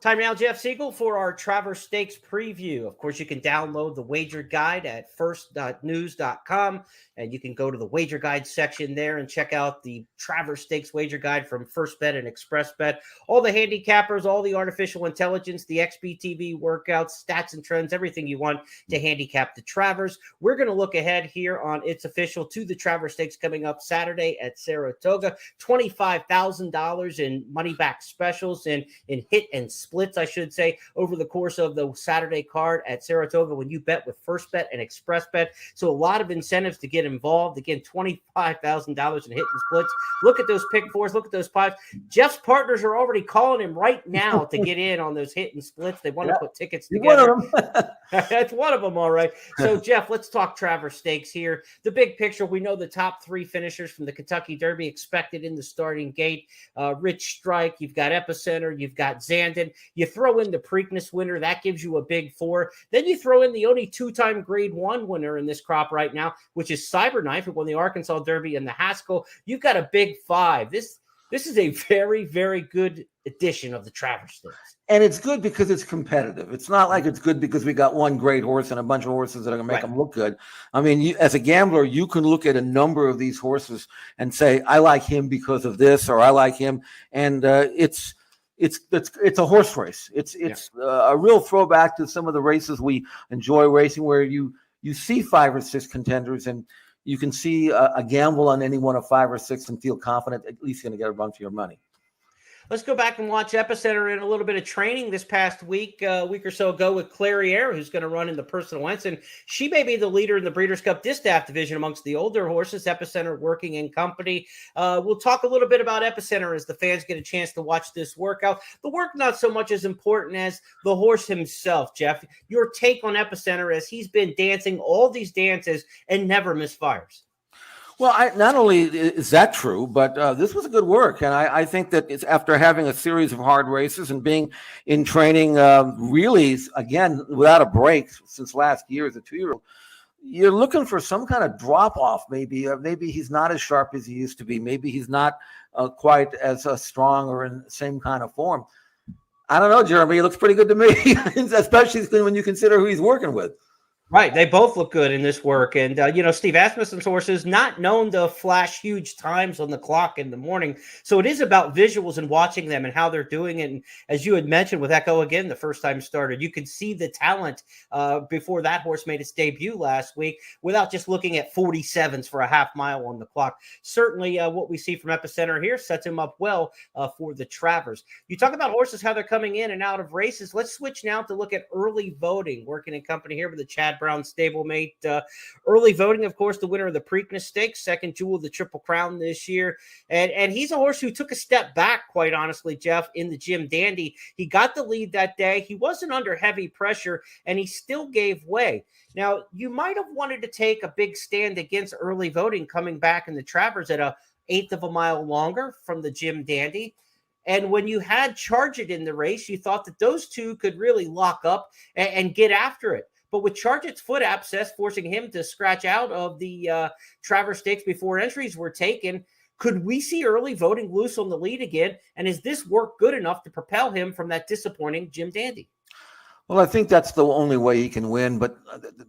Time now, Jeff Siegel, for our Travers Stakes preview. Of course, you can download the wager guide at first.news.com, and you can go to the wager guide section there and check out the Travers Stakes wager guide from First Bet and Express Bet. All the handicappers, all the artificial intelligence, the XBTV workouts, stats and trends, everything you want to handicap the Travers. We're going to look ahead here on It's Official to the Travers Stakes coming up Saturday at Saratoga. $25,000 in money back specials and in hit and splits, I should say, over the course of the Saturday card at Saratoga when you bet with First Bet and Express Bet. So a lot of incentives to get involved. Again, $25,000 in hit and splits. Look at those pick fours. Look at those fives. Jeff's partners are already calling him right now to get in on those hit and splits. They want to put tickets together. That's one of them, all right. So, Jeff, let's talk Travers Stakes here. The big picture, we know the top three finishers from the Kentucky Derby expected in the starting gate. Rich Strike, you've got Epicenter, you've got Zandon. You throw in the Preakness winner, that gives you a big four. Then you throw in the only two-time Grade 1 winner in this crop right now, which is Cyberknife, who won the Arkansas Derby and the Haskell. You've got a big five. This is a very, very good edition of the Travers Stakes. And it's good because it's competitive. It's not like it's good because we got one great horse and a bunch of horses that are going to make them look good. I mean, as a gambler, you can look at a number of these horses and say, I like him because of this, or I like him. And it's a horse race. It's a real throwback to some of the races we enjoy racing, where you see 5 or 6 contenders and you can see a gamble on any one of 5 or 6 and feel confident at least you're going to get a run for your money. Let's go back and watch Epicenter in a little bit of training this past week, a week or so ago, with Clairiere, who's going to run in the Personal Ensign. She may be the leader in the Breeders' Cup Distaff division amongst the older horses. Epicenter working in company. We'll talk a little bit about Epicenter as the fans get a chance to watch this workout. The work not so much as important as the horse himself, Jeff. Your take on Epicenter as he's been dancing all these dances and never misfires. Well, not only is that true, but this was a good work. And I think that it's after having a series of hard races and being in training really, again, without a break since last year as a 2-year-old, you're looking for some kind of drop-off maybe. Maybe he's not as sharp as he used to be. Maybe he's not quite as strong or in the same kind of form. I don't know, Jeremy. It looks pretty good to me, especially when you consider who he's working with. Right. They both look good in this work. And, Steve Asmussen's horses not known to flash huge times on the clock in the morning. So it is about visuals and watching them and how they're doing it. And as you had mentioned with Echo again, the first time started, you could see the talent before that horse made its debut last week without just looking at 47s for a half mile on the clock. Certainly what we see from Epicenter here sets him up well for the Travers. You talk about horses, how they're coming in and out of races. Let's switch now to look at early voting, working in company here with the Chad Brown stablemate. Early voting, of course, the winner of the Preakness Stakes, second jewel of the Triple Crown this year. And he's a horse who took a step back, quite honestly, Jeff, in the Jim Dandy. He got the lead that day. He wasn't under heavy pressure, and he still gave way. Now, you might have wanted to take a big stand against early voting coming back in the Travers at 1/8 of a mile longer from the Jim Dandy. And when you had Charge It in the race, you thought that those two could really lock up and get after it. But with Charge It's foot abscess forcing him to scratch out of the Travers Stakes before entries were taken, could we see early voting loose on the lead again? And is this work good enough to propel him from that disappointing Jim Dandy? Well, I think that's the only way he can win. But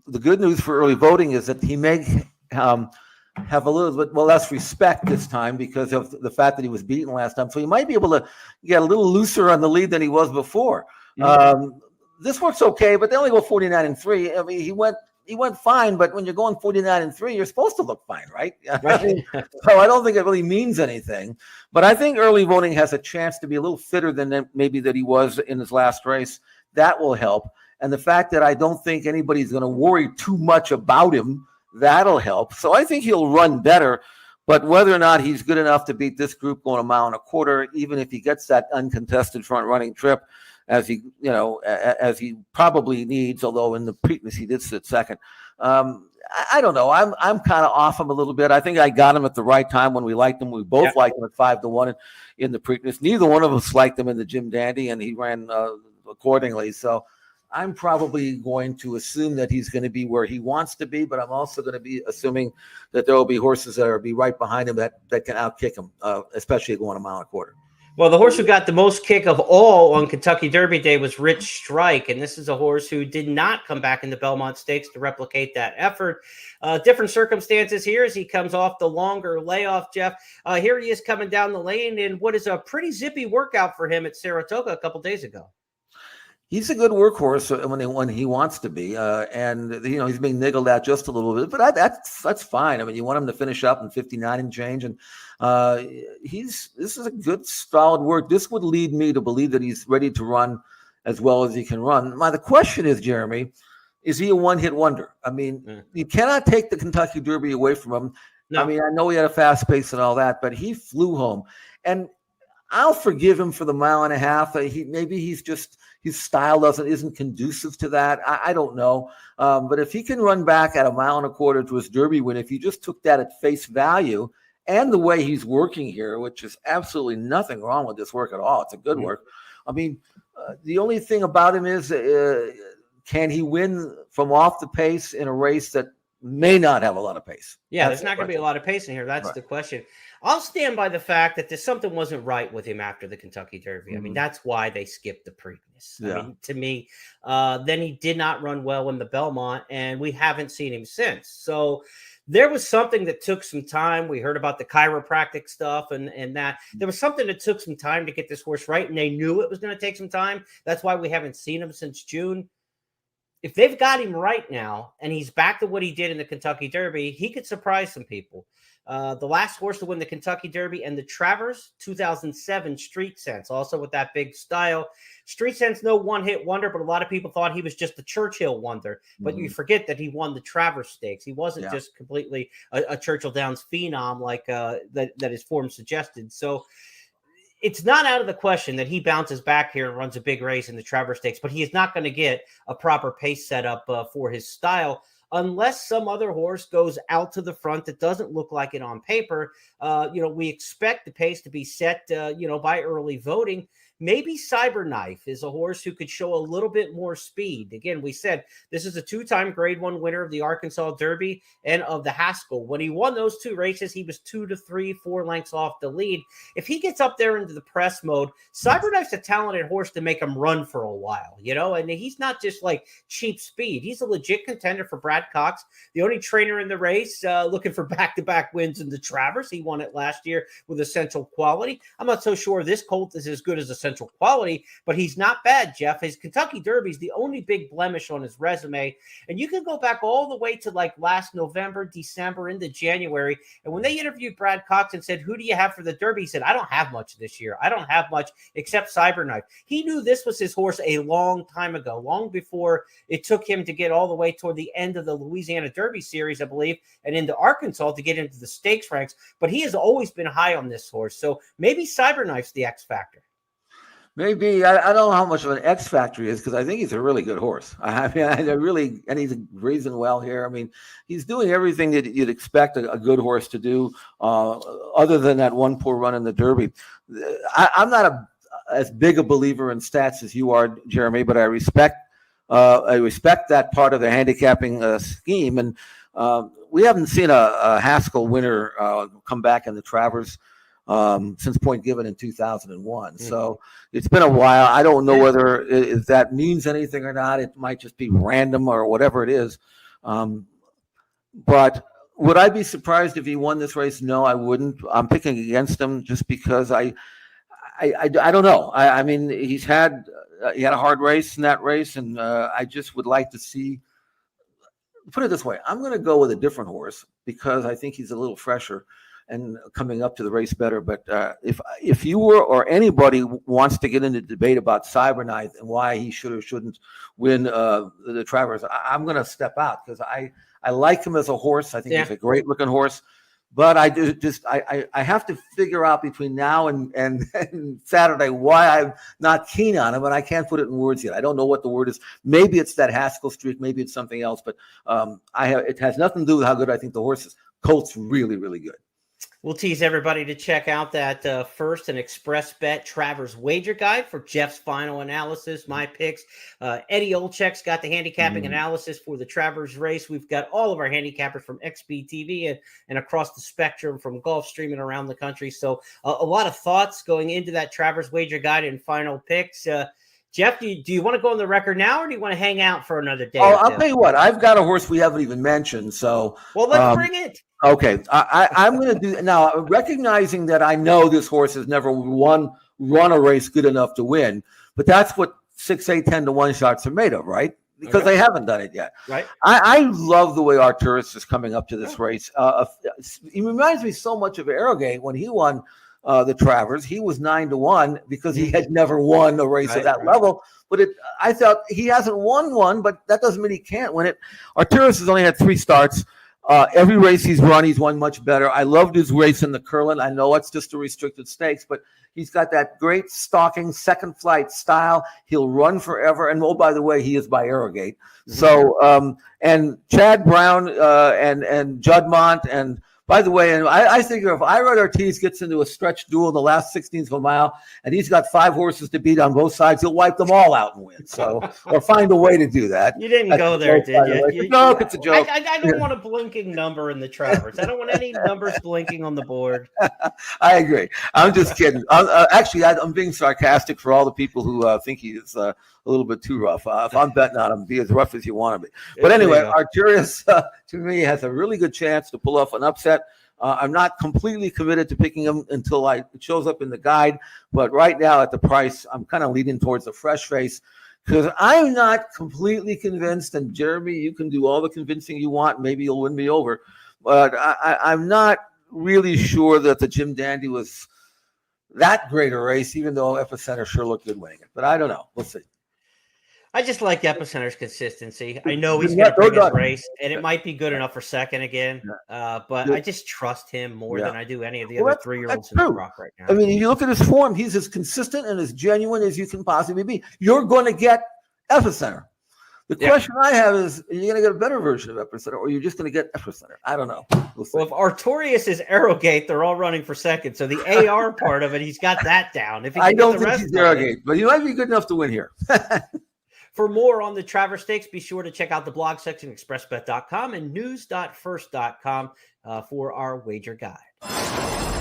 the good news for early voting is that he may have a little bit less respect this time because of the fact that he was beaten last time. So he might be able to get a little looser on the lead than he was before. Mm-hmm. This works okay, but they only go 49-3. I mean, he went fine, but when you're going 49-3, you're supposed to look fine, right? Right. So I don't think it really means anything. But I think early voting has a chance to be a little fitter than maybe that he was in his last race. That will help. And the fact that I don't think anybody's going to worry too much about him, that'll help. So I think he'll run better. But whether or not he's good enough to beat this group going 1.25 miles, even if he gets that uncontested front running trip, as he probably needs, although in the Preakness he did sit second. I don't know. I'm kind of off him a little bit. I think I got him at the right time when we liked him. We both liked him at 5-1 in the Preakness. Neither one of us liked him in the Jim Dandy, and he ran accordingly. So I'm probably going to assume that he's going to be where he wants to be, but I'm also going to be assuming that there will be horses that will be right behind him that can outkick him, especially going 1.25 miles. Well, the horse who got the most kick of all on Kentucky Derby Day was Rich Strike, and this is a horse who did not come back in the Belmont Stakes to replicate that effort. Different circumstances here as he comes off the longer layoff, Jeff. Here he is coming down the lane in what is a pretty zippy workout for him at Saratoga a couple days ago. He's a good workhorse when he wants to be, and he's being niggled at just a little bit, but that's fine. I mean, you want him to finish up in 59 and change, and this is a good solid work. This would lead me to believe that he's ready to run as well as he can run. The question is, Jeremy, is he a one-hit wonder? I mean, you cannot take the Kentucky Derby away from him. No. I mean, I know he had a fast pace and all that, but he flew home, and I'll forgive him for the mile and a half. His style isn't conducive to that. I don't know. But if he can run back at a mile and a quarter to his Derby win, if you just took that at face value and the way he's working here, which is absolutely nothing wrong with this work at all. It's a good work. I mean, the only thing about him is can he win from off the pace in a race that may not have a lot of pace? Yeah, there's not going to be a lot of pace in here. That's the question. I'll stand by the fact that there's something wasn't right with him after the Kentucky Derby. I mean, that's why they skipped the Preakness. Yeah. I mean, to me, then he did not run well in the Belmont, and we haven't seen him since. So there was something that took some time. We heard about the chiropractic stuff and that. There was something that took some time to get this horse right, and they knew it was going to take some time. That's why we haven't seen him since June. If they've got him right now and he's back to what he did in the Kentucky Derby, he could surprise some people. The last horse to win the Kentucky Derby and the Travers 2007 Street Sense, also with that big style. Street Sense, no one-hit wonder, but a lot of people thought he was just the Churchill wonder. But you forget that he won the Travers Stakes. He wasn't just completely a Churchill Downs phenom like that his form suggested. So it's not out of the question that he bounces back here and runs a big race in the Travers Stakes, but he is not going to get a proper pace setup for his style unless some other horse goes out to the front that doesn't look like it on paper. We expect the pace to be set, by early voting. Maybe Cyberknife is a horse who could show a little bit more speed. Again, we said this is a two-time Grade 1 winner of the Arkansas Derby and of the Haskell. When he won those two races, he was 2 to 3, 4 lengths off the lead. If he gets up there into the press mode, Cyberknife's a talented horse to make him run for a while, and he's not just like cheap speed. He's a legit contender for Brad Cox, the only trainer in the race looking for back-to-back wins in the Travers. He won it last year with Essential Quality. I'm not so sure this colt is as good as Essential Quality, but he's not bad, Jeff. His Kentucky Derby is the only big blemish on his resume, and you can go back all the way to like last November, December, into January, and when they interviewed Brad Cox and said, who do you have for the Derby? He said, I don't have much this year. I don't have much except Cyberknife. He knew this was his horse a long time ago, long before it took him to get all the way toward the end of the Louisiana Derby series, I believe, and into Arkansas to get into the stakes ranks, but he has always been high on this horse, so maybe Cyberknife's the X factor. Maybe. I don't know how much of an X factor he is because I think he's a really good horse. And he's grazing well here. I mean, he's doing everything that you'd expect a good horse to do, other than that one poor run in the Derby. I'm not as big a believer in stats as you are, Jeremy, but I respect that part of the handicapping scheme. And we haven't seen a Haskell winner come back in the Travers since Point Given in 2001. So it's been a while. I don't know whether if that means anything or not. It might just be random or whatever it is. But would I be surprised if he won this race? No, I wouldn't. I'm picking against him just because I don't know. I mean, he had a hard race in that race, and I just would like to see. Put it this way, I'm going to go with a different horse because I think he's a little fresher and coming up to the race better. But if you were or anybody wants to get into debate about Cyberknife and why he should or shouldn't win the Travers, I'm going to step out because I like him as a horse. I think he's a great looking horse. But I have to figure out between now and Saturday why I'm not keen on him, and I can't put it in words yet. I don't know what the word is. Maybe it's that Haskell streak. Maybe it's something else. But it has nothing to do with how good I think the horse is. Colt's really, really good. We'll tease everybody to check out that first and express bet Travers wager guide for Jeff's final analysis, my picks. Eddie Olczek's got the handicapping analysis for the Travers race. We've got all of our handicappers from XBTV and across the spectrum from Gulfstream and around the country. So a lot of thoughts going into that Travers wager guide and final picks. Jeff, do you want to go on the record now, or do you want to hang out for another day? Oh, I'll tell you what. I've got a horse we haven't even mentioned. So, well, let's bring it. Okay, I'm going to do now. Recognizing that I know this horse has never run a race good enough to win, but that's what 6, 8, 10 to 1 shots are made of, right? Because they haven't done it yet. Right. I love the way Arturus is coming up to this race. He reminds me so much of Arrogate when he won the Travers. He was 9 to 1 because he had never won a race at that level. But I thought he hasn't won one, but that doesn't mean he can't win it. Arturus has only had 3 starts. Every race he's run, he's won much better. I loved his race in the Curlin. I know it's just a restricted stakes, but he's got that great stalking second flight style. He'll run forever. And oh, by the way, he is by Arrogate. So, and Chad Brown and Judmont, and by the way, and I think if Irad Ortiz gets into a stretch duel in the last 16th of a mile, and he's got 5 horses to beat on both sides, he'll wipe them all out and win. So, or find a way to do that. You didn't go there, did you? No, it's a joke. I don't want a blinking number in the Travers. I don't want any numbers blinking on the board. I agree. I'm just kidding. Actually, I'm being sarcastic for all the people who think he is a little bit too rough. If I'm betting on him, be as rough as you want to be. But anyway, Arturus, to me, has a really good chance to pull off an upset. I'm not completely committed to picking him until it shows up in the guide. But right now at the price, I'm kind of leaning towards the fresh face because I'm not completely convinced. And Jeremy, you can do all the convincing you want. Maybe you'll win me over. But I'm not really sure that the Jim Dandy was that great a race, even though Epicenter sure looked good winning it. But I don't know. We'll see. I just like Epicenter's consistency. I know he's going to bring his race, and it might be good enough for second again. But I just trust him more than I do any of the other 3-year-olds in the rock right now. I mean, if you look at his form, he's as consistent and as genuine as you can possibly be. You're going to get Epicenter. The question I have is, are you going to get a better version of Epicenter, or are you just going to get Epicenter? I don't know. Well, if Artorias is Arrogate, they're all running for second. So the AR part of it, he's got that down. If he I don't think he's Arrogate, but he might be good enough to win here. For more on the Travers Stakes, be sure to check out the blog section, expressbet.com and news.first.com for our wager guide.